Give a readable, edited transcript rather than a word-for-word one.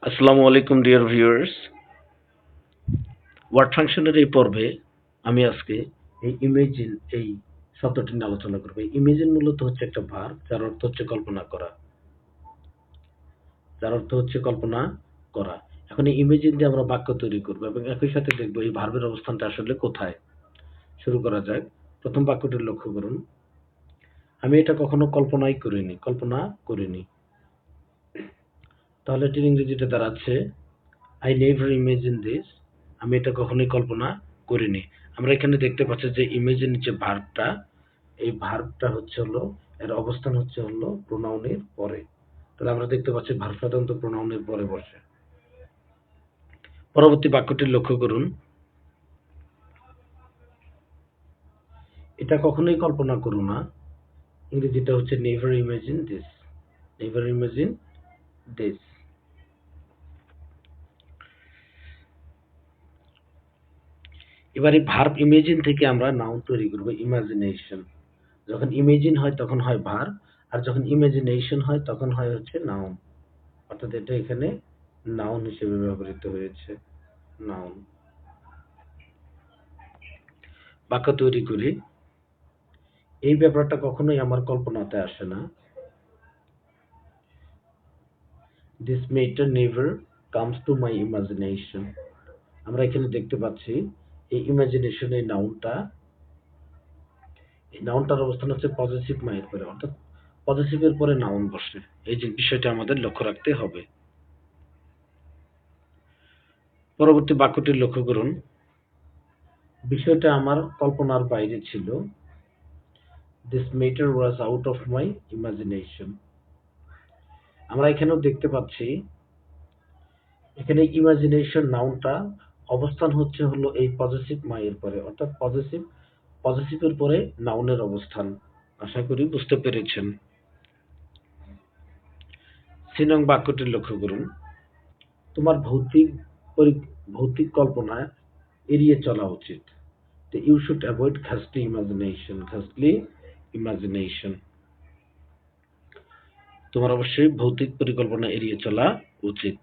আসসালামু আলাইকুম dear viewers. Word ফাংশনের এই পর্বে আমি আজকে এই ইমেজিন এই শব্দটি নিয়ে আলোচনা করব। ইমেজিন মূলত হচ্ছে একটা ভার্ব যার অর্থ হচ্ছে কল্পনা করা। কল্পনা করা। এখন এই ইমেজিন দিয়ে আমরা বাক্য তৈরি করব এবং একই সাথে দেখব এই ভার্বের অবস্থানটা আসলে কোথায়। শুরু করা যাক। প্রথম বাক্যটি লক্ষ্য করুন। আমি এটা কখনো কল্পনা করিনি। তাহলে এটির ইংরেজিতে দাঁড়াচ্ছে I never imagined this. আমি এটা কখনোই কল্পনা করিনি। আমরা এখানে দেখতে পাচ্ছি যে ইমেজিন যে ভার্বটা, এই ভার্বটা হচ্ছে হলো এর অবস্থান হচ্ছে হলো প্রোনাউনের পরে। তাহলে আমরা দেখতে পাচ্ছি ভার্ব সাধারণত প্রোনাউনের পরে বসে। পরবর্তী বাক্যটি লক্ষ্য করুন। এটা কখনোই কল্পনা করো না। ইংরেজিটা হচ্ছে never imagine this. never imagine this. এবারে ভার্ব ইমেজিন থেকে আমরা নাউন তৈরি করব ইমাজিনেশন। যখন ইমেজিন হয় তখন হয় ভার্ব, আর যখন ইমাজিনেশন হয় তখন হয় হচ্ছে নাউন। অর্থাৎ এটা এখানে নাউন হিসেবে ব্যবহৃত হয়েছে। নাউন। বাক্য তৈরি করি। এই ব্যাপারটা কখনোই আমার কল্পনাতে আসে না। This matter never comes to my imagination. আমরা এখানে দেখতে পাচ্ছি এই ইমাজিনেশন এই নাউনটার অবস্থান হচ্ছে পজিটিভ মায়ের পরে, অর্থাৎ পজিটিভের পরে নাউন বসে। এই যে বিষয়টা আমাদের লক্ষ্য রাখতে হবে। পরবর্তী বাক্যটি লক্ষ্য করুন। বিষয়টা আমার কল্পনার বাইরে ছিল। This matter was out of my imagination. আমরা এখানেও দেখতে পাচ্ছি এখানে ইমাজিনেশন নাউনটা অবস্থান হচ্ছে হলো এই পজিটিভ মায়ের পরে, অর্থাৎ পজিটিভের পরে নাউনের অবস্থান। আশা করি বুঝতে পেরেছেন। সিনং বাক্যটি লক্ষ্য করুন। তোমার ভৌতিক কল্পনা এড়িয়ে চলা উচিত। You should avoid ghastly imagination. তোমার অবশ্যই ভৌতিক পরিকল্পনা এড়িয়ে চলা উচিত।